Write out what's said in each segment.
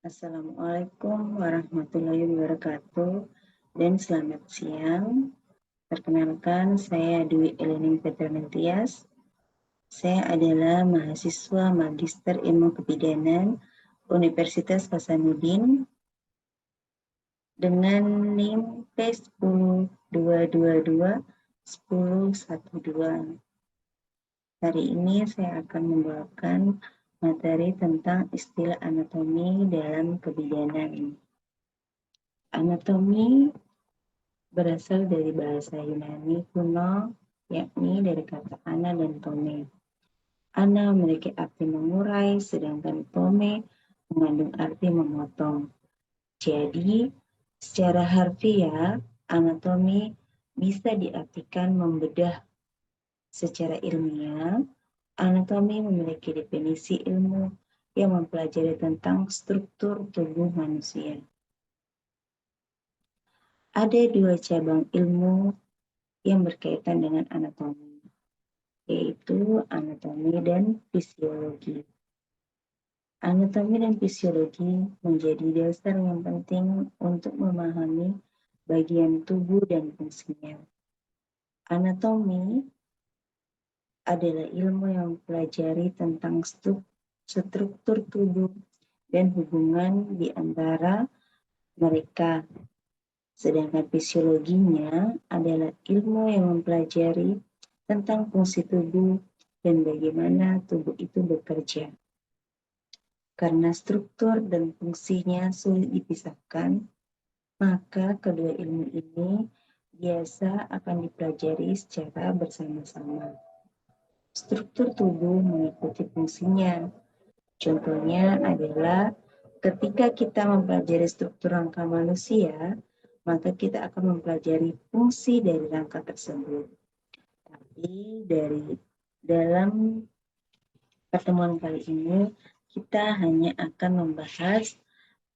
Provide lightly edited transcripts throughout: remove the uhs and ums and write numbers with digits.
Assalamualaikum warahmatullahi wabarakatuh dan selamat siang. Perkenalkan, saya Dwi Elining Petromentias. Saya adalah mahasiswa Magister Ilmu Kebidanan Universitas Hasanuddin dengan NIM P10.222.1012. Hari ini saya akan membawakan materi tentang istilah anatomi dalam kebidanan. Anatomi berasal dari bahasa Yunani kuno, yakni dari kata ana dan tome. Ana memiliki arti mengurai, sedangkan tome mengandung arti memotong. Jadi, secara harfiah, anatomi bisa diartikan membedah. Secara ilmiah, anatomi memiliki definisi ilmu yang mempelajari tentang struktur tubuh manusia. Ada dua cabang ilmu yang berkaitan dengan anatomi, yaitu anatomi dan fisiologi. Anatomi dan fisiologi menjadi dasar yang penting untuk memahami bagian tubuh dan fungsinya. Anatomi adalah ilmu yang mempelajari tentang struktur tubuh dan hubungan di antara mereka. Sedangkan fisiologinya adalah ilmu yang mempelajari tentang fungsi tubuh dan bagaimana tubuh itu bekerja. Karena struktur dan fungsinya sulit dipisahkan, maka kedua ilmu ini biasa akan dipelajari secara bersama-sama. Struktur tubuh mengikuti fungsinya. Contohnya adalah ketika kita mempelajari struktur rangka manusia, maka kita akan mempelajari fungsi dari rangka tersebut. Tapi dalam pertemuan kali ini, kita hanya akan membahas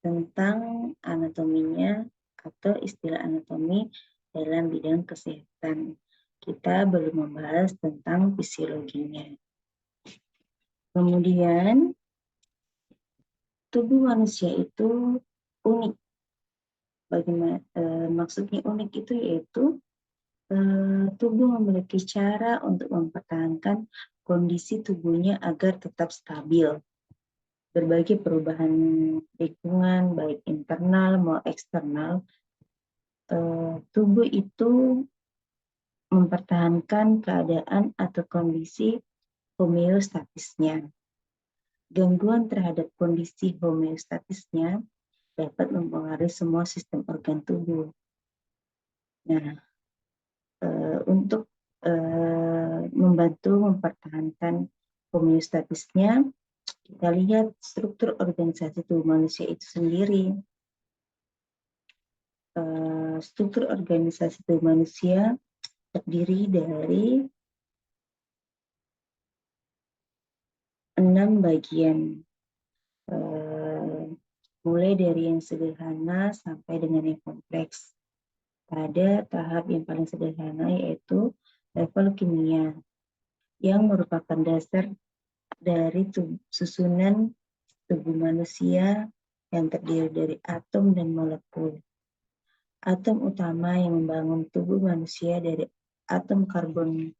tentang anatominya atau istilah anatomi dalam bidang kesehatan. Kita belum membahas tentang fisiologinya. Kemudian, tubuh manusia itu unik. Bagaimana maksudnya unik itu yaitu tubuh memiliki cara untuk mempertahankan kondisi tubuhnya agar tetap stabil. Berbagai perubahan lingkungan, baik internal maupun eksternal, tubuh itu mempertahankan keadaan atau kondisi homeostatisnya. Gangguan terhadap kondisi homeostatisnya dapat mempengaruhi semua sistem organ tubuh. Nah, untuk membantu mempertahankan homeostatisnya, kita lihat struktur organisasi tubuh manusia itu sendiri. Struktur organisasi tubuh manusia terdiri dari 6 bagian, mulai dari yang sederhana sampai dengan yang kompleks. Pada tahap yang paling sederhana yaitu level kimia, yang merupakan dasar dari susunan tubuh manusia yang terdiri dari atom dan molekul. Atom utama yang membangun tubuh manusia dari atom karbon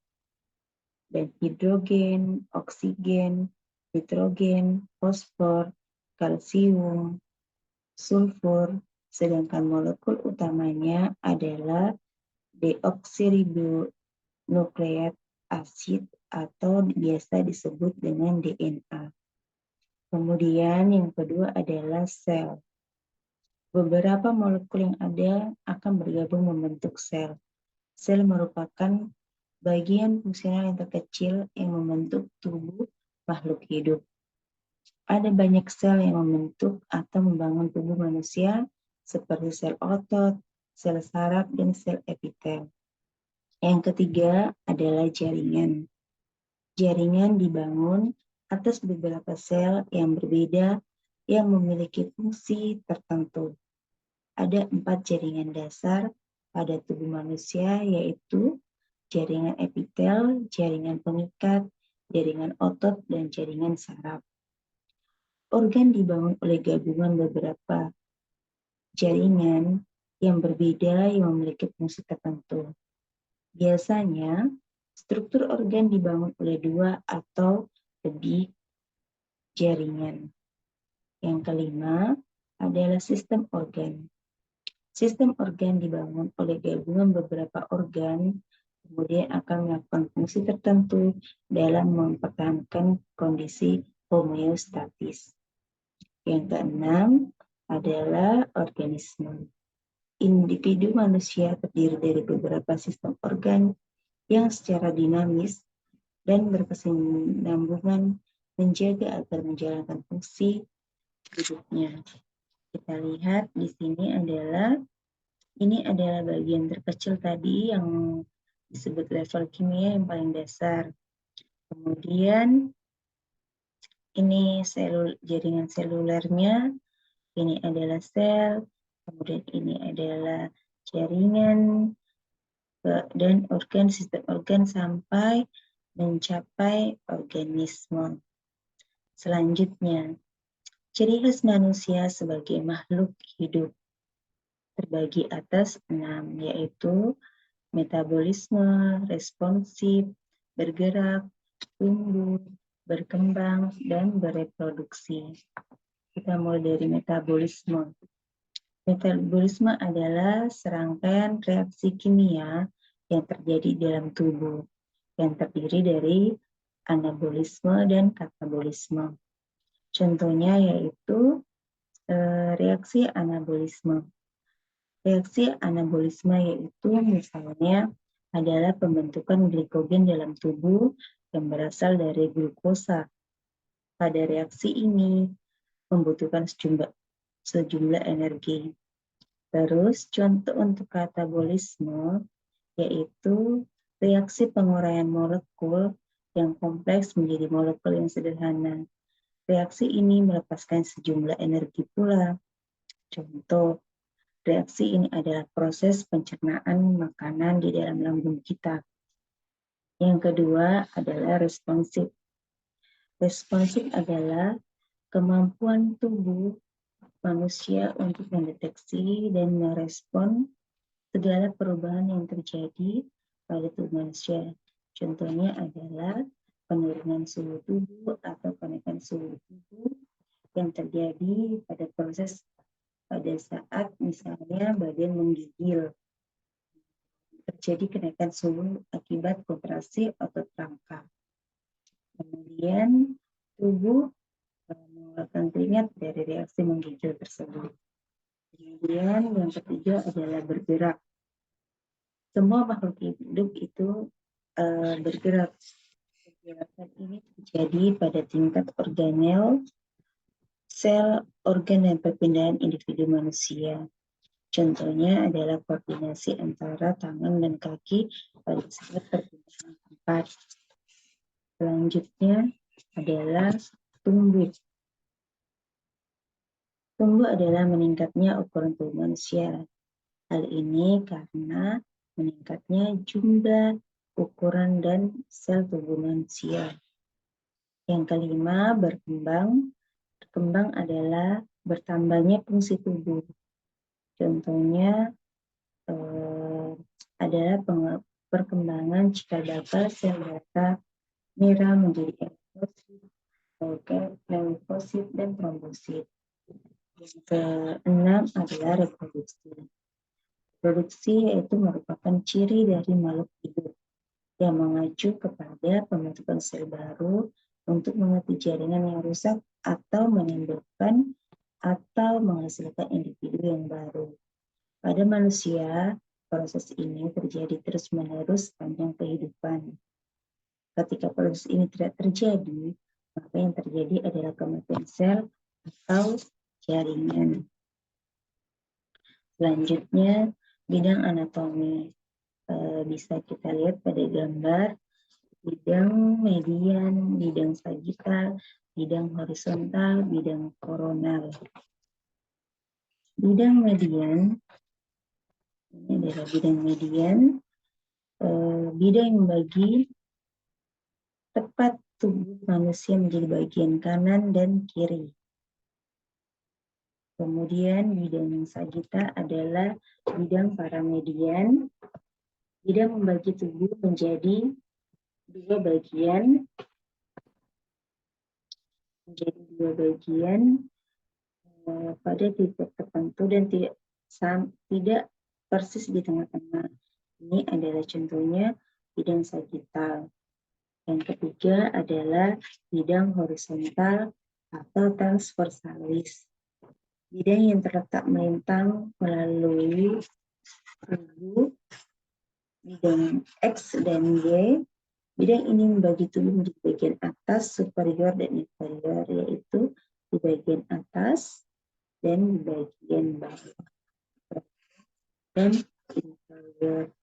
dan hidrogen, oksigen, nitrogen, fosfor, kalsium, sulfur, sedangkan molekul utamanya adalah deoksiribonukleat asid atau biasa disebut dengan DNA. Kemudian yang kedua adalah sel. Beberapa molekul yang ada akan bergabung membentuk sel. Sel merupakan bagian fungsional yang terkecil yang membentuk tubuh makhluk hidup. Ada banyak sel yang membentuk atau membangun tubuh manusia seperti sel otot, sel saraf, dan sel epitel. Yang ketiga adalah jaringan. Jaringan dibangun atas beberapa sel yang berbeda yang memiliki fungsi tertentu. Ada 4 jaringan dasar pada tubuh manusia, yaitu jaringan epitel, jaringan pengikat, jaringan otot, dan jaringan saraf. Organ dibangun oleh gabungan beberapa jaringan yang berbeda yang memiliki fungsi tertentu. Biasanya, struktur organ dibangun oleh 2 atau lebih jaringan. Yang kelima adalah sistem organ. Sistem organ dibangun oleh gabungan beberapa organ, kemudian akan melakukan fungsi tertentu dalam mempertahankan kondisi homeostatis. Yang keenam adalah organisme. Individu manusia terdiri dari beberapa sistem organ yang secara dinamis dan berkesinambungan menjaga agar menjalankan fungsi hidupnya. Kita lihat di sini ini adalah bagian terkecil tadi yang disebut level kimia yang paling dasar. Kemudian ini jaringan selulernya, ini adalah sel, kemudian ini adalah jaringan dan sistem organ sampai mencapai organisme. Selanjutnya, ciri khas manusia sebagai makhluk hidup terbagi atas 6, yaitu metabolisme, responsif, bergerak, tumbuh, berkembang, dan bereproduksi. Kita mulai dari metabolisme. Metabolisme adalah serangkaian reaksi kimia yang terjadi dalam tubuh, yang terdiri dari anabolisme dan katabolisme. Contohnya yaitu reaksi anabolisme. Reaksi anabolisme yaitu misalnya adalah pembentukan glikogen dalam tubuh yang berasal dari glukosa. Pada reaksi ini membutuhkan sejumlah energi. Terus contoh untuk katabolisme yaitu reaksi penguraian molekul yang kompleks menjadi molekul yang sederhana. Reaksi ini melepaskan sejumlah energi pula. Contoh, reaksi ini adalah proses pencernaan makanan di dalam lambung kita. Yang kedua adalah responsif. Responsif adalah kemampuan tubuh manusia untuk mendeteksi dan merespon segala perubahan yang terjadi pada tubuh manusia. Contohnya adalah penurunan suhu tubuh atau kenaikan suhu tubuh yang terjadi pada saat misalnya badan menggigil. Terjadi kenaikan suhu akibat kontraksi otot rangka. Kemudian tubuh mengeluarkan keringat dari reaksi menggigil tersebut. Kemudian yang ketiga adalah bergerak. Semua makhluk hidup itu bergerak. Pergerakan ini terjadi pada tingkat organel, sel, organ, dan perpindahan individu manusia. Contohnya adalah koordinasi antara tangan dan kaki pada saat perpindahan tempat. Selanjutnya adalah tumbuh. Tumbuh adalah meningkatnya ukuran tubuh manusia. Hal ini karena meningkatnya jumlah, ukuran, dan sel tubuh manusia. Yang kelima, berkembang. Berkembang adalah bertambahnya fungsi tubuh. Contohnya adalah perkembangan cikal bakal sel data merah menjadi leukosit, dan trombosit. Yang keenam adalah reproduksi. Reproduksi yaitu merupakan ciri dari makhluk hidup yang mengacu kepada pembentukan sel baru untuk mengganti jaringan yang rusak atau menimbulkan atau menghasilkan individu yang baru. Pada manusia, proses ini terjadi terus-menerus sepanjang kehidupan. Ketika proses ini tidak terjadi, maka yang terjadi adalah kematian sel atau jaringan. Selanjutnya, bidang anatomi. Bisa kita lihat pada gambar bidang median, bidang sagital, bidang horizontal, bidang koronal. Bidang median, ini adalah bidang median, bidang yang membagi tepat tubuh manusia menjadi bagian kanan dan kiri. Kemudian bidang sagitta adalah bidang para median. Bidang membagi tubuh menjadi dua bagian, pada titik tertentu dan tidak persis di tengah-tengah. Ini adalah contohnya bidang sagital. Yang ketiga adalah bidang horizontal atau transversalis. Bidang yang terletak melintang melalui tubuh, bidang X dan Y. Bidang ini membagi tubuh menjadi bagian atas, superior, dan inferior, yaitu di bagian atas dan di bagian bawah dan inferior.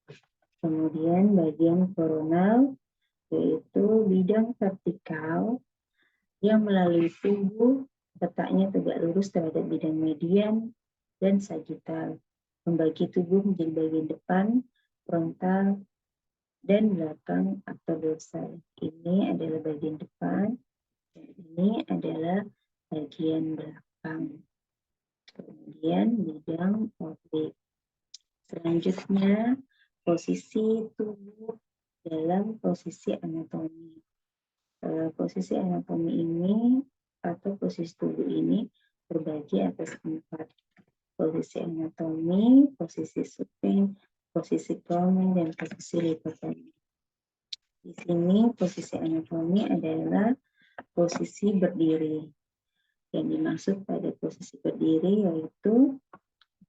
Kemudian bagian koronal, yaitu bidang vertikal yang melalui tubuh letaknya tegak lurus terhadap bidang median dan sagital, membagi tubuh menjadi bagian depan, frontal, dan belakang atau dorsal. Ini adalah bagian depan, dan ini adalah bagian belakang. Kemudian bidang oblik. Selanjutnya, posisi tubuh dalam posisi anatomi. Posisi anatomi ini atau posisi tubuh ini terbagi atas 4. Posisi anatomi, posisi supine, posisi prone, dan posisi litotomi. Di sini posisi anatomi adalah posisi berdiri. Yang dimaksud pada posisi berdiri yaitu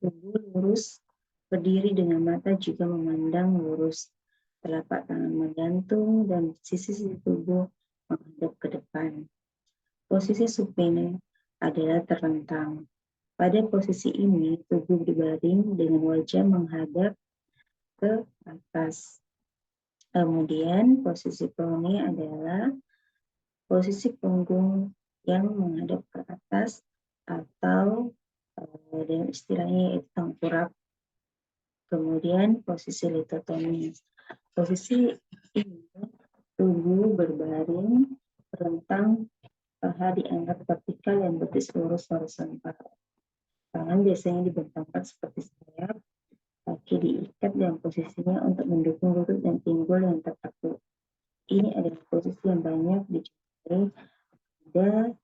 tubuh lurus berdiri dengan mata juga memandang lurus, telapak tangan menggantung, dan sisi-sisi tubuh menghadap ke depan. Posisi supine adalah terlentang. Pada posisi ini, tubuh berbaring dengan wajah menghadap ke atas. Kemudian posisi prone adalah posisi punggung yang menghadap ke atas atau dengan istilahnya yaitu tengkurap. Kemudian posisi litotomi. Posisi ini tubuh berbaring, terlentang, paha diangkat vertikal dan betis lurus horizontal. Tangan biasanya dibentangkan seperti sayap, kaki diikat dan posisinya untuk mendukung lutut dan pinggul yang tertekuk. Ini adalah posisi yang banyak dicari pada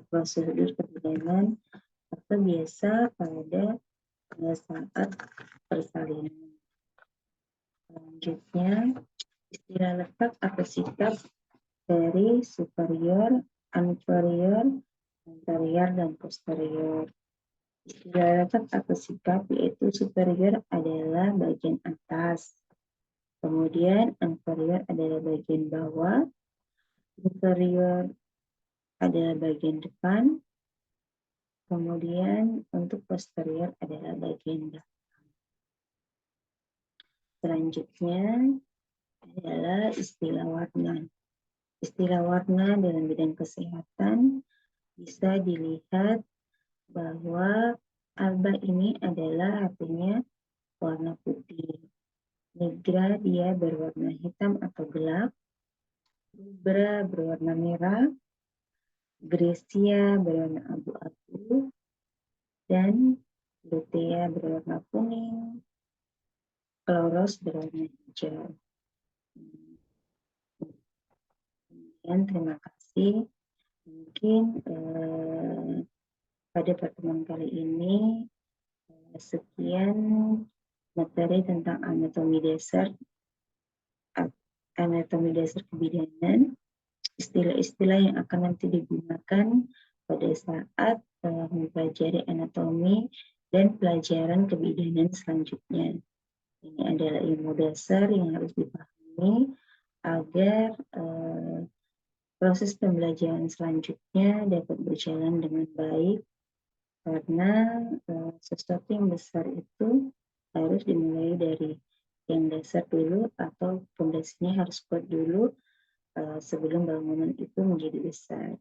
prosedur kebidanan atau biasa pada saat persalinan. Selanjutnya, istilah letak atau sikap dari superior, inferior, anterior, dan posterior. Istilah letak atau sikap yaitu superior adalah bagian atas, kemudian inferior adalah bagian bawah, inferior adalah bagian depan, kemudian untuk posterior adalah bagian belakang. Selanjutnya adalah istilah warna. Istilah warna dalam bidang kesehatan bisa dilihat bahwa alba ini adalah artinya warna putih. Negra dia berwarna hitam atau gelap. Rubra berwarna merah. Gracia berwarna abu-abu. Dan lutea berwarna kuning. Chloros berwarna hijau. Kemudian terima kasih. Mungkin pada pertemuan kali ini sekian materi tentang anatomi dasar kebidanan, istilah-istilah yang akan nanti digunakan pada saat mempelajari anatomi dan pelajaran kebidanan selanjutnya. Ini adalah ilmu dasar yang harus dipahami agar proses pembelajaran selanjutnya dapat berjalan dengan baik, karena sesuatu yang besar itu harus dimulai dari yang dasar dulu atau fondasinya harus kuat dulu sebelum bangunan itu menjadi besar.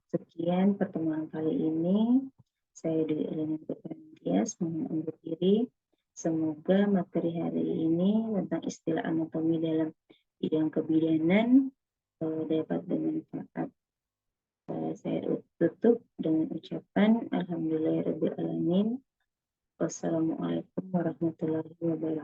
Sekian pertemuan kali ini. Saya Dwi Elena Petrantias mohon undur diri. Semoga materi hari ini tentang istilah anatomi dalam bidang kebidanan dapat bermanfaat. Saya tutup dengan ucapan alhamdulillahirabbil alamin. Wassalamualaikum warahmatullahi wabarakatuh.